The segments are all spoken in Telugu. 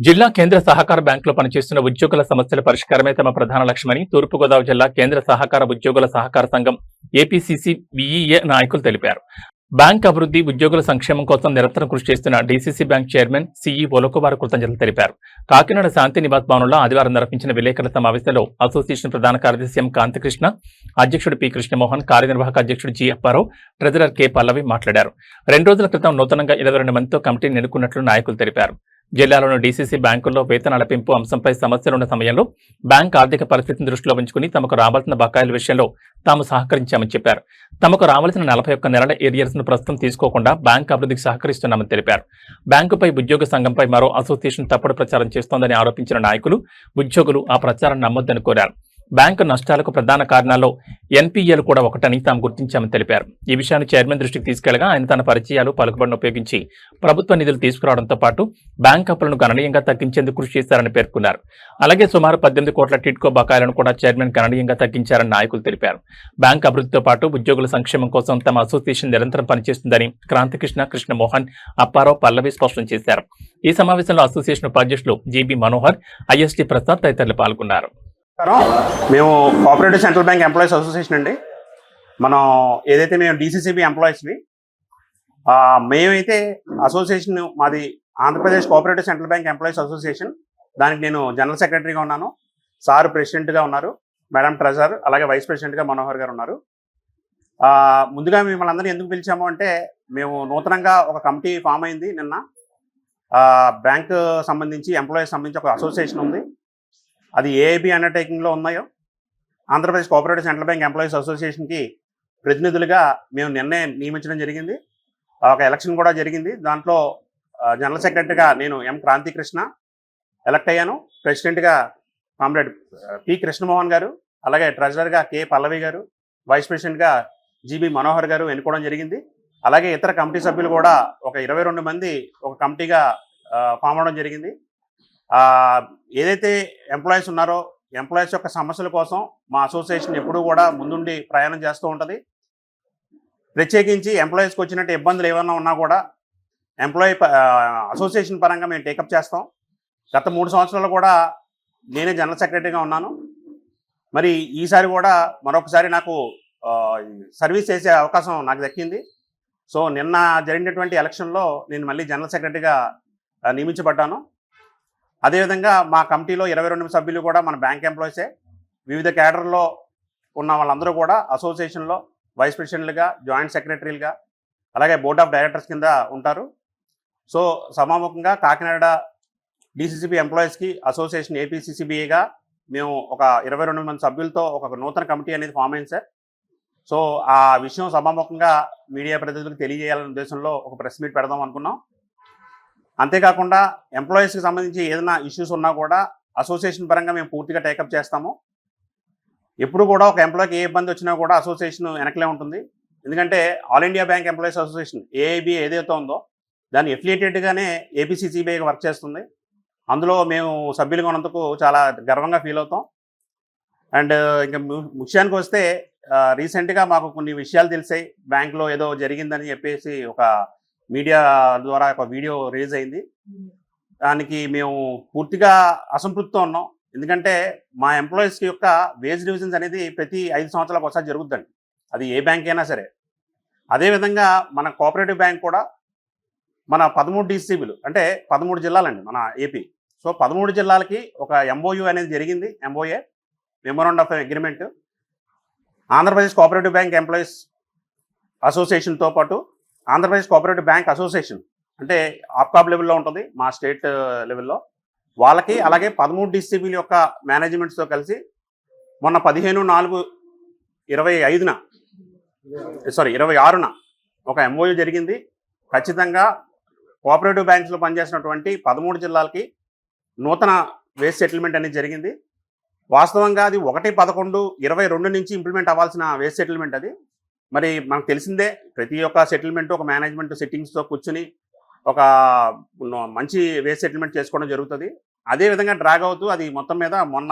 జిల్లా కేంద్ర సహకార బ్యాంకులో పనిచేస్తున్న ఉద్యోగుల సమస్యల పరిష్కారమే తమ ప్రధాన లక్ష్యమని తూర్పుగోదావరి జిల్లా కేంద్ర సహకార ఉద్యోగుల సహకార సంఘం ఏపీసీసీ బీఈఏ నాయకులు తెలిపారు. బ్యాంక్ అభివృద్ధి, ఉద్యోగుల సంక్షేమం కోసం నిరంతరం కృషి చేస్తున్న డీసీసీ బ్యాంక్ చైర్మన్ సీఈఓలకు వారు కృతజ్ఞతలు తెలిపారు. కాకినాడ శాంతి నివాస్ భవనంలో ఆదివారం నిర్వహించిన విలేకరుల సమావేశంలో అసోసియేషన్ ప్రధాన కార్యదర్శి ఎం కాంతికృష్ణ, అధ్యక్షుడు పి కృష్ణమోహన్, కార్యనిర్వాహక అధ్యక్షుడు జి అప్పారావు, ట్రెజరర్ కె పల్లవి మాట్లాడారు. 2 రోజుల క్రితం నూతనంగా 22 మందితో కమిటీని ఎన్నుకున్నట్లు నాయకులు తెలిపారు. జిల్లాలోని డీసీసీ బ్యాంకుల్లో వేతనాల పెంపు అంశంపై సమస్యలున్న సమయంలో బ్యాంక్ ఆర్థిక పరిస్థితిని దృష్టిలో ఉంచుకుని తమకు రావాల్సిన బకాయిల విషయంలో తాము సహకరించామని చెప్పారు. తమకు రావాల్సిన 41 నెలల ఏరియర్స్ ను ప్రస్తుతం తీసుకోకుండా బ్యాంక్ అభివృద్ధికి సహకరిస్తున్నామని తెలిపారు. బ్యాంకుపై ఉద్యోగ సంఘంపై మరో అసోసియేషన్ తప్పుడు ప్రచారం చేస్తోందని ఆరోపించిన నాయకులు, ఉద్యోగులు ఆ ప్రచారాన్ని నమ్మొద్దని కోరారు. బ్యాంకు నష్టాలకు ప్రధాన కారణాల్లో ఎన్పీఏలు కూడా ఒకటని తాము గుర్తించామని తెలిపారు. ఈ విషయాన్ని చైర్మన్ దృష్టికి తీసుకెళ్లగా ఆయన తన పరిచయాలు, పలుకుబడిని ఉపయోగించి ప్రభుత్వ నిధులు తీసుకురావడంతో పాటు బ్యాంక్ అప్పులను గణనీయంగా తగ్గించేందుకు కృషి చేశారని పేర్కొన్నారు. అలాగే సుమారు 18 కోట్ల టిడ్కో బకాయిలను కూడా చైర్మన్ గణనీయంగా తగ్గించారని నాయకులు తెలిపారు. బ్యాంక్ అభివృద్ధితో పాటు ఉద్యోగుల సంక్షేమం కోసం తమ అసోసియేషన్ నిరంతరం పనిచేస్తుందని క్రాంతికృష్ణ, కృష్ణమోహన్, అప్పారావు, పల్లవి స్పష్టం చేశారు. ఈ సమావేశంలో అసోసియేషన్ ఉపాధ్యక్షులు జీబీ మనోహర్, ఐఎస్టీ ప్రసాద్ తదితరులు పాల్గొన్నారు. మేము cooperative central bank employees association అండి. మనం ఏదైతే మేము డీసీసీబీ ఎంప్లాయీస్ని, మేమైతే అసోసియేషన్ మాది Andhra Pradesh cooperative central bank employees association. దానికి నేను జనరల్ సెక్రటరీగా ఉన్నాను, సార్ ప్రెసిడెంట్గా ఉన్నారు, మేడం ట్రెజరర్, అలాగే వైస్ ప్రెసిడెంట్గా మనోహర్ గారు ఉన్నారు. ముందుగా మిమ్మల్ని అందరినీ ఎందుకు పిలిచాము అంటే, మేము నూతనంగా ఒక కమిటీ ఫామ్ అయింది నిన్న. బ్యాంక్ సంబంధించి, ఎంప్లాయీస్ సంబంధించి ఒక అసోసియేషన్ ఉంది. అది ఏఐబి అండర్టేకింగ్లో ఉన్నాయో. Andhra Pradesh cooperative central bank employees అసోసియేషన్కి ప్రతినిధులుగా మేము నిన్నే నియమించడం జరిగింది. ఒక ఎలక్షన్ కూడా జరిగింది. దాంట్లో జనరల్ సెక్రటరీగా నేను ఎం క్రాంతికృష్ణ ఎలక్ట్ అయ్యాను. ప్రెసిడెంట్గా కామ్రేడ్ పి కృష్ణమోహన్ గారు, అలాగే ట్రెజరర్గా కె పల్లవి గారు, వైస్ ప్రెసిడెంట్గా జీబీ మనోహర్ గారు ఎన్నుకోవడం జరిగింది. అలాగే ఇతర కమిటీ సభ్యులు కూడా ఒక 22 మంది ఒక కమిటీగా ఫామ్ అవడం జరిగింది. ఏదైతే ఎంప్లాయీస్ ఉన్నారో, ఎంప్లాయీస్ యొక్క సమస్యల కోసం మా అసోసియేషన్ ఎప్పుడూ కూడా ముందుండి ప్రయాణం చేస్తూ ఉంటుంది. ప్రత్యేకించి ఎంప్లాయీస్కి వచ్చినట్టు ఇబ్బందులు ఏమైనా ఉన్నా కూడా అసోసియేషన్ పరంగా మేము టేకప్ చేస్తాం. గత 3 సంవత్సరాలు కూడా నేనే జనరల్ సెక్రటరీగా ఉన్నాను. మరి ఈసారి కూడా మరొకసారి నాకు సర్వీస్ చేసే అవకాశం నాకు దక్కింది. సో నిన్న జరిగినటువంటి ఎలక్షన్లో నేను మళ్ళీ జనరల్ సెక్రటరీగా నియమించబడ్డాను. అదేవిధంగా మా కమిటీలో 22 సభ్యులు కూడా మన బ్యాంక్ ఎంప్లాయీసే. వివిధ క్యాడర్లో ఉన్న వాళ్ళందరూ కూడా అసోసియేషన్లో వైస్ ప్రెసిడెంట్లుగా, జాయింట్ సెక్రటరీలుగా, అలాగే బోర్డ్ ఆఫ్ డైరెక్టర్స్ కింద ఉంటారు. సో సమాముఖంగా కాకినాడ డీసీసీబీ ఎంప్లాయీస్కి అసోసియేషన్ ఏపీసీసీబీఏగా మేము ఒక 22 మంది సభ్యులతో ఒక నూతన కమిటీ అనేది ఫామ్ అయింది సార్. సో ఆ విషయం సమాముఖంగా మీడియా ప్రతినిధులకు తెలియజేయాలనే ఉద్దేశంలో ఒక ప్రెస్ మీట్ పెడదాం అనుకున్నాం. అంతేకాకుండా ఎంప్లాయీస్కి సంబంధించి ఏదైనా ఇష్యూస్ ఉన్నా కూడా అసోసియేషన్ పరంగా మేము పూర్తిగా టేకప్ చేస్తాము. ఎప్పుడు కూడా ఒక ఎంప్లాయీకి ఏ ఇబ్బంది వచ్చినా కూడా అసోసియేషన్ వెనకలే ఉంటుంది. ఎందుకంటే all India bank employees association AIB ఏదైతే ఉందో దాన్ని ఎఫిలియేటెడ్గానే ఏపీసీసీబీఐకి వర్క్ చేస్తుంది. అందులో మేము సభ్యులుగా ఉన్నందుకు చాలా గర్వంగా ఫీల్ అవుతాం. అండ్ ఇంకా ముఖ్యానికి వస్తే రీసెంట్గా మాకు కొన్ని విషయాలు తెలిసాయి. బ్యాంకులో ఏదో జరిగిందని చెప్పేసి ఒక మీడియా ద్వారా ఒక వీడియో రిలీజ్ అయింది. దానికి మేము పూర్తిగా అసంతృప్తితో ఉన్నాం. ఎందుకంటే మా ఎంప్లాయీస్కి యొక్క వేజ్ డివిజన్స్ అనేది ప్రతి 5 సంవత్సరాలకు ఒకసారి జరుగుతుందండి, అది ఏ బ్యాంక్ అయినా సరే. అదేవిధంగా మన కోఆపరేటివ్ బ్యాంక్ కూడా మన 13 డీసీబీలు అంటే 13 జిల్లాలండి మన ఏపీ. సో 13 జిల్లాలకి ఒక ఎంఓయూ అనేది జరిగింది. MOA, memorandum of agreement, Andhra Pradesh cooperative bank employees అసోసియేషన్తో పాటు ఆంధ్రప్రదేశ్ కోఆపరేటివ్ బ్యాంక్ అసోసియేషన్ అంటే ఆప్కాబ్ లెవెల్లో ఉంటుంది, మా స్టేట్ లెవెల్లో వాళ్ళకి, అలాగే 13 డీసీబీల యొక్క మేనేజ్మెంట్స్తో కలిసి మొన్న 26న ఒక ఎంఓయూ జరిగింది. ఖచ్చితంగా కోఆపరేటివ్ బ్యాంక్స్లో పనిచేసినటువంటి 13 జిల్లాలకి నూతన వేజ్ సెటిల్మెంట్ అనేది జరిగింది. వాస్తవంగా అది 1/11/22 నుంచి ఇంప్లిమెంట్ అవ్వాల్సిన వేజ్ సెటిల్మెంట్ అది. మరి మనకు తెలిసిందే, ప్రతి ఒక్క సెటిల్మెంట్ ఒక మేనేజ్మెంట్ సెట్టింగ్స్తో కూర్చుని ఒక మంచి వేజ్ సెటిల్మెంట్ చేసుకోవడం జరుగుతుంది. అదేవిధంగా డ్రాగ్ అవుతూ అది మొత్తం మీద మొన్న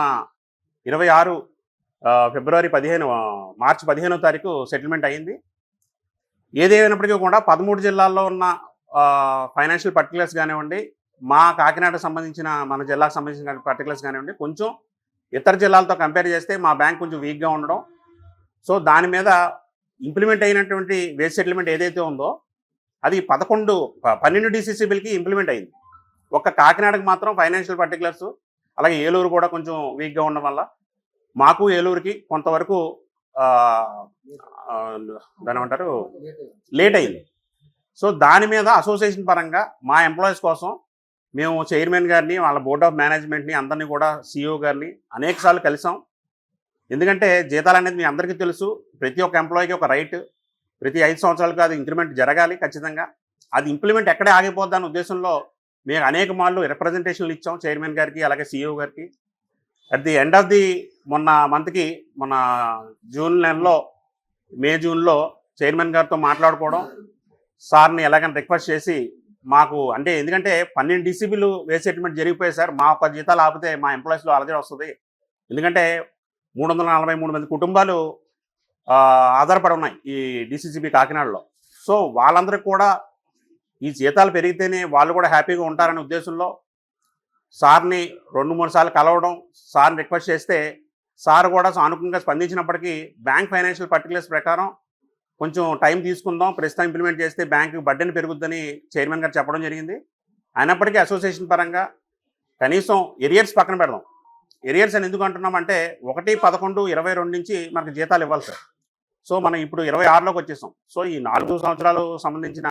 26 మార్చి 15వ తారీఖు సెటిల్మెంట్ అయ్యింది. ఏదేమైనప్పటికీ కూడా 13 జిల్లాల్లో ఉన్న ఫైనాన్షియల్ పర్టికులర్స్ కానివ్వండి, మా కాకినాడకు సంబంధించిన మన జిల్లాకు సంబంధించిన పర్టికులర్స్ కానివ్వండి కొంచెం ఇతర జిల్లాలతో కంపేర్ చేస్తే మా బ్యాంక్ కొంచెం వీక్గా ఉండడం, సో దాని మీద ఇంప్లిమెంట్ అయినటువంటి వేస్ట్ సెటిల్మెంట్ ఏదైతే ఉందో అది 12 డిసిసి బిల్కి ఇంప్లిమెంట్ అయింది. ఒక్క కాకినాడకు మాత్రం ఫైనాన్షియల్ పర్టికులర్స్ అలాగే ఏలూరు కూడా కొంచెం వీక్గా ఉండడం వల్ల మాకు ఏలూరుకి కొంతవరకు దాని ఏమంటారు లేట్ అయింది. సో దాని మీద అసోసియేషన్ పరంగా మా ఎంప్లాయీస్ కోసం మేము చైర్మన్ గారిని, వాళ్ళ బోర్డ్ ఆఫ్ మేనేజ్మెంట్ని, అందరినీ కూడా సిఇఓ గారిని అనేకసార్లు కలిసాం. ఎందుకంటే జీతాలు అనేది మీ అందరికీ తెలుసు, ప్రతి ఒక్క ఎంప్లాయీకి ఒక రైట్, ప్రతి 5 సంవత్సరాలకు అది ఇంక్రిమెంట్ జరగాలి ఖచ్చితంగా. అది ఇంప్లిమెంట్ ఎక్కడే ఆగిపోద్ది అనే ఉద్దేశంలో మేము అనేక మార్లు రిప్రజెంటేషన్లు ఇచ్చాం చైర్మన్ గారికి అలాగే సిఇఓ గారికి. At the end of the మొన్న జూన్ నెలలో జూన్లో చైర్మన్ గారితో మాట్లాడుకోవడం, సార్ని ఎలాగైనా రిక్వెస్ట్ చేసి మాకు అంటే ఎందుకంటే 12 డిసిబిలు వేస్ట్ సెటిల్మెంట్ జరిగిపోయాయి సార్, మా ఒక్క జీతాలు ఆపితే మా ఎంప్లాయీస్లో అలజడి వస్తుంది. ఎందుకంటే 343 మంది కుటుంబాలు ఆధారపడి ఉన్నాయి ఈ డిసిసిబి కాకినాడలో. సో వాళ్ళందరికీ కూడా ఈ జీతాలు పెరిగితేనే వాళ్ళు కూడా హ్యాపీగా ఉంటారనే ఉద్దేశంలో సార్ని 2-3 సార్లు కలవడం, సార్ని రిక్వెస్ట్ చేస్తే సార్ కూడా సానుకూలంగా స్పందించినప్పటికీ బ్యాంక్ ఫైనాన్షియల్ పర్టికులర్స్ ప్రకారం కొంచెం టైం తీసుకుందాం, ప్రస్తుతం ఇంప్లిమెంట్ చేస్తే బ్యాంకు బడ్డెని పెరుగుద్దని చైర్మన్ గారు చెప్పడం జరిగింది. అయినప్పటికీ అసోసియేషన్ పరంగా కనీసం ఎరియర్స్ పక్కన పెడదాం. ఎరియర్స్ అని ఎందుకు అంటున్నామంటే 1/11/22 నుంచి మనకు జీతాలు ఇవ్వాలి సార్. సో మనం ఇప్పుడు 26లోకి వచ్చేసాం. సో ఈ 4 సంవత్సరాలు సంబంధించిన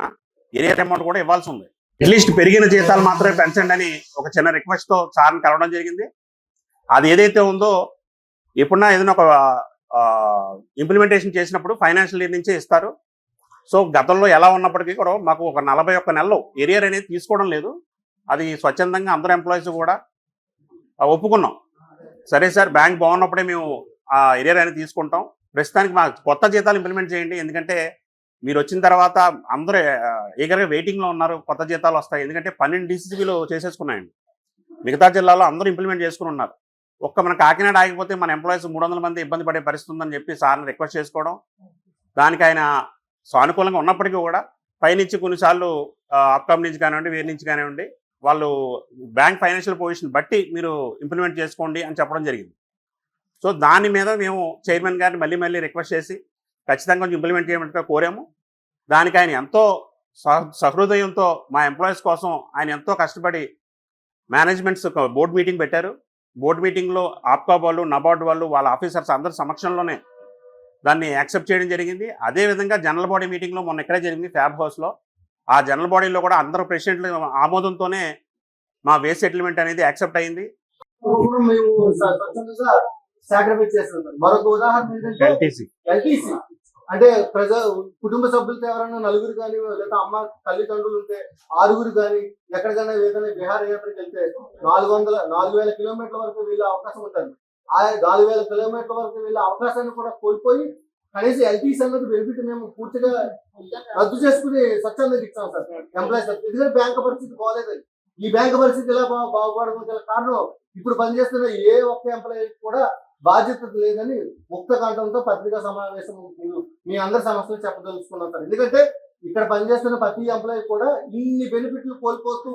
ఎరియర్ అమౌంట్ కూడా ఇవ్వాల్సి ఉంది. అట్లీస్ట్ పెరిగిన జీతాలు మాత్రమే పెంచండి అని ఒక చిన్న రిక్వెస్ట్తో సార్ని కలవడం జరిగింది. అది ఏదైతే ఉందో ఎప్పుడన్నా ఏదైనా ఒక ఇంప్లిమెంటేషన్ చేసినప్పుడు ఫైనాన్షియల్ ఇయర్ నుంచే ఇస్తారు. సో గతంలో ఎలా ఉన్నప్పటికీ కూడా మాకు ఒక 41 నెలలు ఎరియర్ అనేది తీసుకోవడం లేదు. అది స్వచ్ఛందంగా అందరూ ఎంప్లాయీస్ కూడా ఒప్పుకున్నాం. సరే సార్, బ్యాంక్ బాగున్నప్పుడే మేము ఆ ఎరియర్ అనేది తీసుకుంటాం, ప్రస్తుతానికి మా కొత్త జీతాలు ఇంప్లిమెంట్ చేయండి, ఎందుకంటే మీరు వచ్చిన తర్వాత అందరూ ఈగర్గా వెయిటింగ్లో ఉన్నారు, కొత్త జీతాలు వస్తాయి. ఎందుకంటే 12 డిసిసిబిలు చేసేసుకున్నాయండి, మిగతా జిల్లాలో అందరూ ఇంప్లిమెంట్ చేసుకుని ఉన్నారు. ఒక్క మన కాకినాడ ఆగిపోతే మన ఎంప్లాయీస్ 300 మంది ఇబ్బంది పడే పరిస్థితి ఉందని చెప్పి సార్ని రిక్వెస్ట్ చేసుకోవడం, దానికి ఆయన సానుకూలంగా ఉన్నప్పటికీ కూడా పైనుంచి కొన్నిసార్లు అప్కమ్ నుంచి కానివ్వండి, వేరే నుంచి కానివ్వండి, వాళ్ళు బ్యాంక్ ఫైనాన్షియల్ పొజిషన్ బట్టి మీరు ఇంప్లిమెంట్ చేసుకోండి అని చెప్పడం జరిగింది. సో దాని మీద మేము చైర్మన్ గారిని మళ్ళీ రిక్వెస్ట్ చేసి ఖచ్చితంగా కొంచెం ఇంప్లిమెంట్ చేయమంటే కోరాము. దానికి ఆయన ఎంతో సహృదయంతో మా ఎంప్లాయీస్ కోసం ఆయన ఎంతో కష్టపడి మేనేజ్మెంట్స్ బోర్డు మీటింగ్ పెట్టారు. బోర్డు మీటింగ్లో ఆప్కా వాళ్ళు, నబార్డు వాళ్ళు, వాళ్ళ ఆఫీసర్స్ అందరి సమక్షంలోనే దాన్ని యాక్సెప్ట్ చేయడం జరిగింది. అదేవిధంగా జనరల్ బాడీ మీటింగ్లో మొన్న ఇక్కడే జరిగింది ఫ్యాబ్ హౌస్లో. ఆ జనరల్ బాడీలో కూడా అందరూ ప్రెసిడెంట్లు ఆమోదంతోనే మా వేస్ట్ సెటిల్మెంట్ అనేది యాక్సెప్ట్ అయింది. మరొక ఉదాహరణ ఏంటంటే ఎల్టీసీ అంటే కుటుంబ సభ్యులతో ఎవరైనా 4 కానీ లేదా అమ్మ తల్లిదండ్రులు ఉంటే 6 కానీ ఎక్కడికైనా ఏదైనా విహార యాత్రకు వెళ్తే 4,000 కిలోమీటర్ల వరకు వెళ్ళే అవకాశం ఉంటుంది. ఆ 4,000 కిలోమీటర్ల వరకు వెళ్ళే అవకాశాన్ని కూడా కోల్పోయి కనీసం ఎల్టీసీ అన్నది బెనిఫిట్ మేము పూర్తిగా రద్దు చేసుకుని స్వచ్ఛందంగా ఇచ్చాం సార్ ఎంప్లాయీస్. ఎందుకంటే బ్యాంక్ పరిస్థితి బాగోలేదండి. ఈ బ్యాంక్ పరిస్థితి ఎలా బాగుపడడం గల కారణం ఇప్పుడు పనిచేస్తున్న ఏ ఒక్క ఎంప్లాయీ కూడా బాధ్యత లేదని ముక్త కంఠంతో పత్రికా సమావేశం మీ అందరి సమస్యలు చెప్పదలుచుకున్నాం సార్. ఎందుకంటే ఇక్కడ పనిచేస్తున్న ప్రతి ఎంప్లాయీ కూడా ఇన్ని బెనిఫిట్లు కోల్పోతూ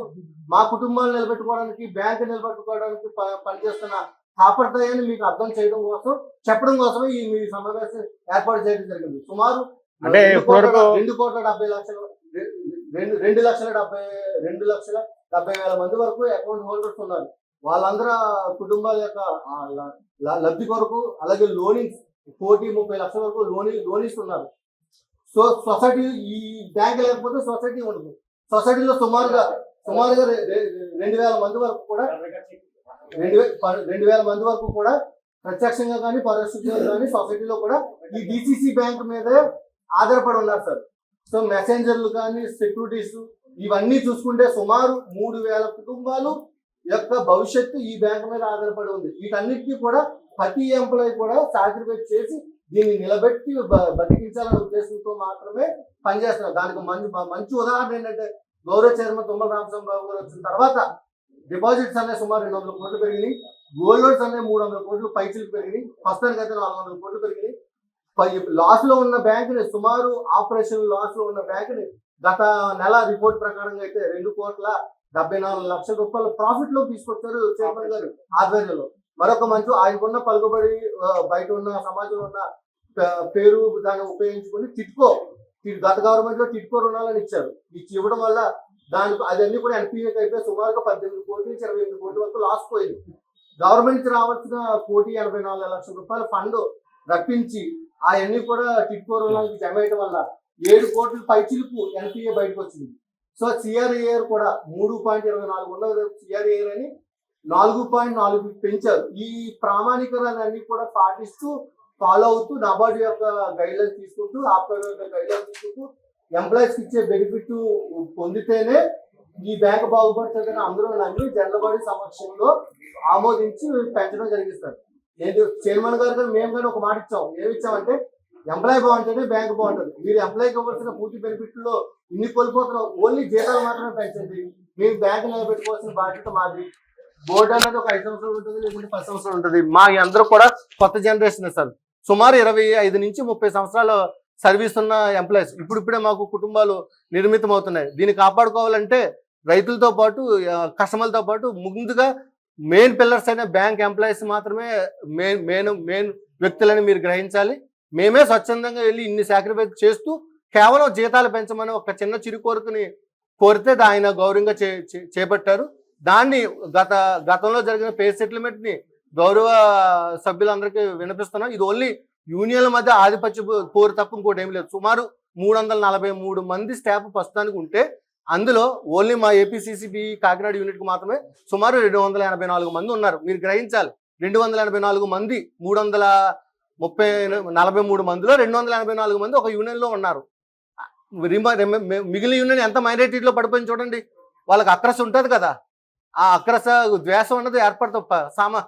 మా కుటుంబాలు నిలబెట్టుకోవడానికి, బ్యాంక్ నిలబెట్టుకోవడానికి పనిచేస్తున్న తాపత్రయాన్ని మీకు అర్థం చేయడం కోసం, చెప్పడం కోసమే ఈ మీ సమావేశం ఏర్పాటు చేయడం జరిగింది. సుమారు 2,70,000 మంది వరకు అకౌంట్ హోల్డర్స్ ఉన్నారు. వాళ్ళందరూ కుటుంబాల యొక్క లబ్ధి కొరకు అలాగే లోనింగ్స్ 1,30,00,000 వరకు లోనింగ్స్ ఉన్నారు. సో సొసైటీ ఈ బ్యాంక్ లేకపోతే సొసైటీ ఉండదు. సొసైటీలో సుమారుగా 2,000 మంది వరకు కూడా 2,000 మంది వరకు కూడా ప్రత్యక్షంగా కానీ పరోక్షంగా కానీ సొసైటీలో కూడా ఈ డిసిసి బ్యాంక్ మీదే ఆధారపడి ఉన్నారు సార్. సో మెసెంజర్లు కానీ సెక్యూరిటీస్ ఇవన్నీ చూసుకుంటే సుమారు 3,000 కుటుంబాలు యొక్క భవిష్యత్తు ఈ బ్యాంక్ మీద ఆధారపడి ఉంది. వీటన్నిటికీ కూడా ప్రతి ఎంప్లాయీ కూడా సాక్రిఫైస్ చేసి దీన్ని నిలబెట్టి బతికించాలనే ఉద్దేశంతో మాత్రమే పనిచేస్తున్నారు. దానికి మంచి ఉదాహరణ ఏంటంటే గౌరవ చైర్మన్ తుమ్మల రామచంద్రబాబు గారు వచ్చిన తర్వాత డిపాజిట్స్ అనేవి సుమారు 200 కోట్లు పెరిగినాయి. గోల్డ్ లోన్స్ అనేవి 300 కోట్లు పైసలు పెరిగినాయి. ప్రస్తుతానికి అయితే 400 కోట్లు పెరిగినాయి. లాస్ లో ఉన్న బ్యాంకుని సుమారు ఆపరేషన్ లాస్ లో ఉన్న బ్యాంకుని గత నెల రిపోర్ట్ ప్రకారంగా అయితే 2,40,00,000 74 లక్షల రూపాయల ప్రాఫిట్ లో తీసుకొచ్చారు చైర్మన్ గారు ఆధ్వర్యంలో. మరొక మంచి ఆయనకున్న పలుకుబడి, బయట ఉన్న సమాజంలో ఉన్న పేరు దాన్ని ఉపయోగించుకుని గత గవర్నమెంట్ లో టిట్కో రుణాలను ఇచ్చారు. ఇవ్వడం వల్ల దానికి అదన్నీ కూడా ఎన్పిఏకి అయిపోయి సుమారుగా 18 కోట్ల నుంచి 28 కోట్ల వరకు లాస్ పోయింది. గవర్నమెంట్ నుంచి రావాల్సిన 1,84 లక్షల రూపాయల ఫండ్ రప్పించి అవన్నీ కూడా టిట్కో రుణాలకు జమ చేయడం వల్ల 7 కోట్ల పైచిలుపు ఎన్పిఏ బయటకు వచ్చింది. సో సిఆర్ఏఆర్ కూడా 3.24 ఉన్న సిఆర్ఏఆర్ అని 4.4 పెంచారు. ఈ ప్రామాణికరాలన్నీ కూడా పాటిస్తూ ఫాలో అవుతూ నాబార్డు యొక్క గైడ్ లైన్స్ తీసుకుంటూ ఆప్కాడ్ యొక్క గైడ్ లైన్స్ తీసుకుంటూ ఎంప్లాయీస్కి ఇచ్చే బెనిఫిట్ పొందితేనే ఈ బ్యాంక్ బాగుపడుతుందని అందరూ నమ్మి జనరల్ బాడీ సమక్షంలో ఆమోదించి పెంచడం జరిగిస్తారు. చైర్మన్ గారు కానీ మేము కానీ ఒక మాట ఇచ్చాం. ఏమి ఇచ్చామంటే ఎంప్లాయీ బాగుంటేనే బ్యాంక్ బాగుంటుంది. మీరు ఎంప్లాయీకి ఇవ్వాల్సిన పూర్తి బెనిఫిట్లో ఇన్ని కోల్పోతున్నాం, ఓన్లీ జీతాలు మాత్రమే పెంచండి, మేము బ్యాంక్ నిలబెట్టుకోవాల్సిన బాధ్యత మాది. బోర్డు అనేది ఒక 5 సంవత్సరాలు ఉంటుంది, లేకుంటే 10 సంవత్సరాలు ఉంటుంది. మా అందరూ కూడా కొత్త జనరేషన్ సార్. సుమారు 25 నుంచి 30 సంవత్సరాల సర్వీస్ ఉన్న ఎంప్లాయీస్ ఇప్పుడిప్పుడే మాకు కుటుంబాలు నిర్మితం అవుతున్నాయి. దీన్ని కాపాడుకోవాలంటే రైతులతో పాటు కస్టమర్లతో పాటు ముందుగా మెయిన్ పిల్లర్స్ అయిన బ్యాంక్ ఎంప్లాయీస్ మాత్రమే మెయిన్ వ్యక్తులని మీరు గ్రహించాలి. మేమే స్వచ్ఛందంగా వెళ్ళి ఇన్ని సాక్రిఫైస్ చేస్తూ కేవలం జీతాలు పెంచమని ఒక చిన్న చిరు కోరికని కోరితే ఆయన గౌరవంగా చేపట్టారు. దాన్ని గతంలో జరిగిన పే సెటిల్మెంట్ ని గౌరవ సభ్యులందరికీ వినిపిస్తున్నాం. ఇది ఓన్లీ యూనియన్ల మధ్య ఆధిపత్య పోరు తప్ప ఇంకోటి ఏం లేదు. సుమారు 343 మంది స్టాఫ్ ప్రస్తుతానికి ఉంటే అందులో ఓన్లీ మా ఏపీసీసీబీ కాకినాడ యూనిట్ కు మాత్రమే సుమారు 284 మంది ఉన్నారు. మీరు గ్రహించాలి, 284 మంది 343 మందిలో 284 మంది ఒక యూనియన్ లో ఉన్నారు. మిగిలిన యూనియన్ ఎంత మైనారిటీలో పడిపోయింది చూడండి. వాళ్ళకి అక్రస్ ఉంటుంది కదా, ఆ అక్రస ద్వేషం అన్నది ఏర్పడుతుంది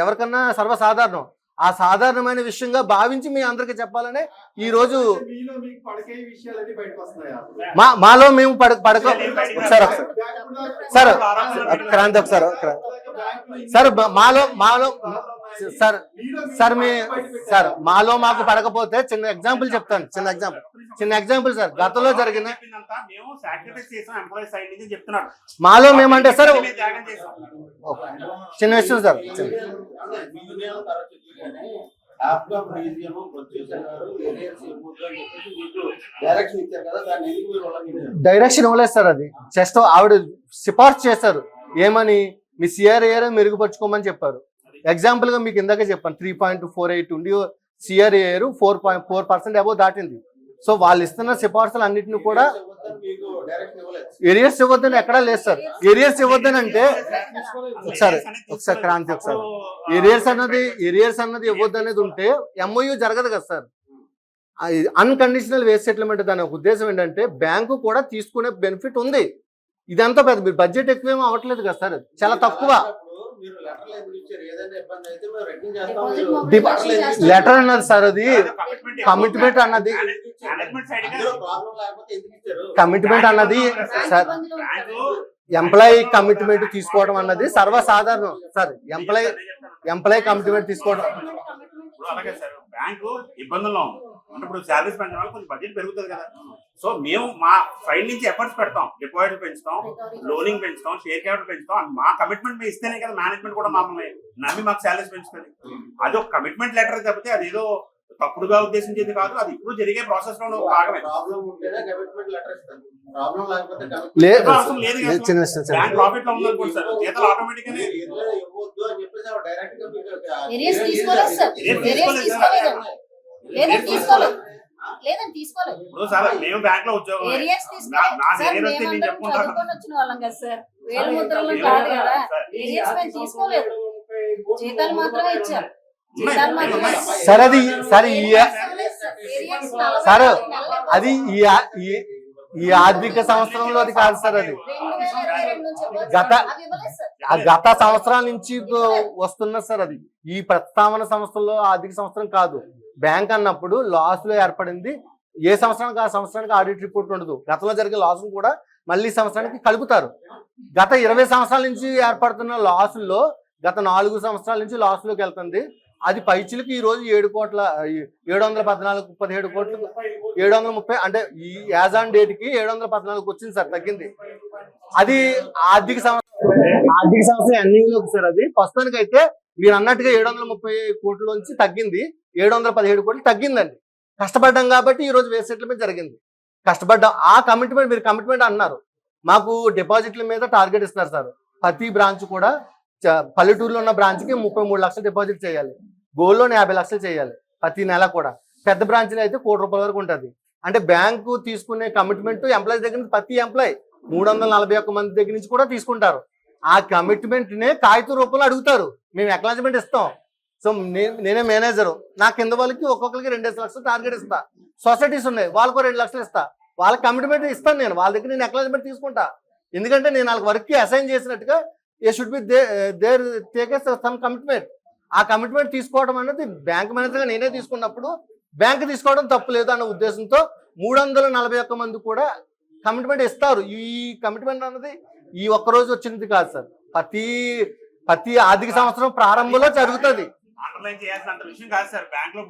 ఎవరికన్నా సర్వసాధారణం. ఆ సాధారణమైన విషయంగా భావించి మీ అందరికి చెప్పాలనే ఈ రోజు మాలో మేము పడక ఒకసారి సార్ క్రాంతి ఒకసారి సార్ మాలో సార్ మాలో మాకు పడకపోతే చిన్న ఎగ్జాంపుల్ చెప్తాను. చిన్న ఎగ్జాంపుల్ సార్, గతంలో జరిగిన మాలో మేమంటే సార్ చిన్న విషయం సార్, డైరెక్షన్ ఇవ్వలేదు సార్. అది జస్ట్ ఆవిడ సిఫార్సు చేశారు. ఏమని? మీ సిఆర్ఏఆర్ మెరుగుపరుచుకోమని చెప్పారు. ఎగ్జాంపుల్ గా మీకు ఇందాక చెప్పాను, 3.48 ఉండి సిఆర్ఏఆర్ 4.4% అబోవ్ దాటింది. సో వాళ్ళు ఇస్తున్న సిఫార్సులు అన్నింటినీ కూడా ఏరియర్స్ ఇవ్వద్దని ఎక్కడా లేదు సార్. ఏరియర్స్ ఇవ్వద్దని అంటే ఒకసారి క్రాంతి ఒకసారి ఏరియర్స్ అన్నది ఇవ్వద్దు అనేది ఉంటే ఎంఓయూ జరగదు కదా సార్. అన్కండిషనల్ వేస్ట్ సెటిల్మెంట్ దాని ఉద్దేశం ఏంటంటే బ్యాంకు కూడా తీసుకునే బెనిఫిట్ ఉంది. ఇదంతా పెద్ద మీరు బడ్జెట్ ఎక్కువేమో అవ్వట్లేదు కదా సార్, చాలా తక్కువ. లెటర్ అన్నది సార్, అది కమిట్మెంట్ అన్నది సార్, ఎంప్లాయీ కమిట్మెంట్ తీసుకోవడం అన్నది సర్వసాధారణం సార్. ఎంప్లాయీ కమిట్మెంట్ తీసుకోవడం అలాగే సార్. బ్యాంకు ఇబ్బందుల్లో అంటే ఇప్పుడు శాలరీస్ పెంచడం వల్ల కొంచెం బడ్జెట్ పెరుగుతుంది కదా. సో మేము మా సైడ్ నుంచి ఎఫర్ట్స్ పెడతాం, డిపాజిట్ పెంచుతాం, లోనింగ్ పెంచుతాం, షేర్ క్యాపిటల్ పెంచుతాం. మా కమిట్మెంట్ మేము ఇస్తేనే కదా మేనేజ్మెంట్ కూడా మమ్మల్ని నమ్మి మాకు శాలరీస్ పెంచుతుంది. అది ఒక కమిట్మెంట్ లెటర్ తప్పితే అది ఏదో తప్పుడుగా ఉద్దేశించేది కాదు. అది ఇప్పుడు జరిగే ప్రాసెస్ లో భాగమే. ప్రాఫిట్ లో ఉందనుకోండి సార్, జీతాలు ఆటోమేటిక్ గా ఇప్పుడు సార్ మేము బ్యాంక్ లో ఉద్యోగం సార్ అది సార్ అది ఈ ఆర్థిక సంవత్సరంలో అది కాదు సార్. అది గత సంవత్సరాల నుంచి వస్తున్న సార్. అది ఈ ప్రస్తావన సంవత్సరంలో ఆర్థిక సంవత్సరం కాదు. బ్యాంక్ అన్నప్పుడు లాస్ లో ఏర్పడింది. ఏ సంవత్సరానికి ఆ సంవత్సరానికి ఆడిట్ రిపోర్ట్ ఉండదు. గతంలో జరిగే లాస్ కూడా మళ్ళీ సంవత్సరానికి కలుపుతారు. గత 20 సంవత్సరాల నుంచి ఏర్పడుతున్న లాసుల్లో గత 4 సంవత్సరాల నుంచి లాస్ లోకి వెళ్తుంది. అది పైచిలకి ఈ రోజు 714 కోట్లు 730 అంటే ఈ యాజ్ ఆన్ డేట్ కి 714 వచ్చింది సార్, తగ్గింది. అది ఆర్థిక సంవత్సరం ఎండింగ్ లో సార్. అది ప్రస్తుతానికి అయితే మీరు అన్నట్టుగా 730 కోట్లలోంచి తగ్గింది, 717 కోట్లు తగ్గిందండి. కష్టపడ్డాం కాబట్టి ఈ రోజు వేస్ట్ సెటిల్మెంట్ జరిగింది. కష్టపడ్డాం. ఆ కమిట్మెంట్, మీరు కమిట్మెంట్ అన్నారు, మాకు డిపాజిట్ల మీద టార్గెట్ ఇస్తారు సార్. ప్రతి బ్రాంచ్ కూడా పల్లెటూరులో ఉన్న బ్రాంచ్కి 33 లక్షలు డిపాజిట్ చేయాలి, గోల్డ్లోనే 50 లక్షలు చేయాలి ప్రతి నెల కూడా. పెద్ద బ్రాంచ్లో అయితే 1 కోటి రూపాయల వరకు ఉంటుంది. అంటే బ్యాంకు తీసుకునే కమిట్మెంట్ ఎంప్లాయీస్ దగ్గర నుంచి ప్రతి ఎంప్లాయీ 341 మంది దగ్గర నుంచి కూడా తీసుకుంటారు. ఆ కమిట్మెంట్ నే కాగితం రూపంలో అడుగుతారు, మేము అక్నాలజ్మెంట్ ఇస్తాం. సో నేనే మేనేజరు, నా కింద వాళ్ళకి ఒక్కొక్కరికి 2 లక్షలు టార్గెట్ ఇస్తా. సొసైటీస్ ఉన్నాయి, వాళ్ళకు 2 లక్షలు ఇస్తా. వాళ్ళ కమిట్మెంట్ ఇస్తాను నేను, వాళ్ళ దగ్గర నేను అక్నాలజ్మెంట్ తీసుకుంటా. ఎందుకంటే నేను వాళ్ళకి వర్క్ అసైన్ చేసినట్టుగా a should be there take some commitment. ఆ కమిట్మెంట్ తీసుకోవడం అనేది బ్యాంక్ మేనేజర్గా నేనే తీసుకున్నప్పుడు బ్యాంక్ తీసుకోవడం తప్పు లేదు అన్న ఉద్దేశంతో 341 మంది కూడా కమిట్మెంట్ ఇస్తారు. ఈ కమిట్మెంట్ అన్నది ఈ ఒక్క రోజు వచ్చినది కాదు సార్, ప్రతి ఆర్థిక సంవత్సరం ప్రారంభంలో జరుగుతుంది. అండర్లైన్ చేయాల్సిన విషయం కాదు సార్. బ్యాంక్ లో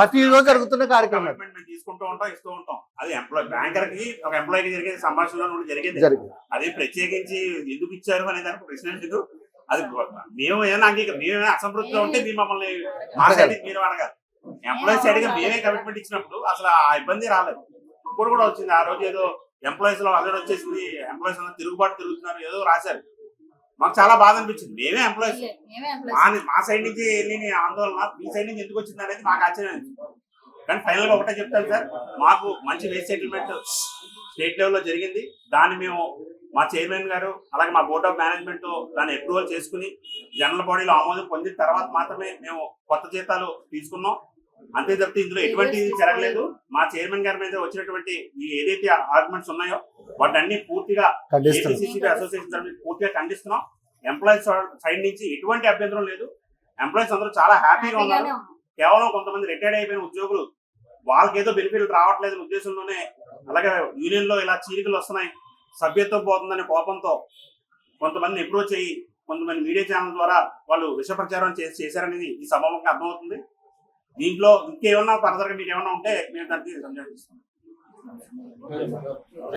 ప్రతి రోజు జరుగుతున్న కార్యక్రమం మేము తీసుకుంటూ ఉంటాం, ఇస్తూ ఉంటాం. అది బ్యాంకర్ కి ఒక ఎంప్లాయీకి జరిగే సంభాషణలో జరిగేది. అది ప్రత్యేకించి ఎందుకు ఇచ్చారు అనే దానికి ప్రశ్న లేదు. అది మేము మేమే అసంతృప్తిలో ఉంటే మీరు మమ్మల్ని మా సైడ్ మీరు అడగాలి. ఎంప్లాయీస్ సైడ్ గా మేమే కమిట్మెంట్ ఇచ్చినప్పుడు అసలు ఆ ఇబ్బంది రాలేదు. ఇప్పుడు కూడా వచ్చింది. ఆ రోజు ఏదో ఎంప్లాయీస్ లో అల్లరి వచ్చేసింది, ఎంప్లాయీస్ అందరూ తిరుగుతున్నారు ఏదో రాశారు. మాకు చాలా బాధ అనిపించింది. మేమే ఎంప్లాయీస్, మా సైడ్ నుంచి వెళ్ళి ఆందోళన మీ సైడ్ నుంచి ఎందుకు వచ్చింది అనేది మాకు ఆశ్చర్యం అనిపించింది. కానీ ఫైనల్ గా ఒకటే చెప్తాను సార్, మాకు మంచి వేస్ట్ సెటిల్మెంట్ స్టేట్ లెవెల్లో జరిగింది. దాన్ని మేము మా చైర్మన్ గారు అలాగే మా బోర్డ్ ఆఫ్ మేనేజ్మెంట్ దాన్ని అప్రూవల్ చేసుకుని జనరల్ బాడీలో ఆమోదం పొందిన తర్వాత మాత్రమే మేము కొత్త జీతాలు తీసుకున్నాం. అంతే తప్పితే ఇందులో ఎటువంటి జరగలేదు. మా చైర్మన్ గారి మీద వచ్చినటువంటి ఈ ఏదైతే ఆర్గ్యుమెంట్స్ ఉన్నాయో వాటిని పూర్తిగా అసోసియేషన్ పూర్తిగా ఖండిస్తున్నాం. ఎంప్లాయీస్ సైడ్ నుంచి ఎటువంటి అభ్యంతరం లేదు. ఎంప్లాయీస్ అందరూ చాలా హ్యాపీగా ఉన్నారు. కేవలం కొంతమంది రిటైర్డ్ అయిపోయిన ఉద్యోగులు వాళ్ళకి ఏదో బెనిఫిట్లు రావట్లేదు ఉద్దేశంలోనే, అలాగే యూనియన్ లో ఇలా చీలికలు వస్తున్నాయి, సభ్యత్వం పోతుందనే కోపంతో కొంతమంది అప్రోచ్ అయ్యి కొంతమంది మీడియా ఛానల్ ద్వారా వాళ్ళు విష ప్రచారం చేశారనేది ఈ సభముఖంగా అర్థమవుతుంది. దీంట్లో ఇంకేమన్నా ఫర్దర్గా మీకు ఏమన్నా ఉంటే మేము దానికి సంజాయిస్తాం.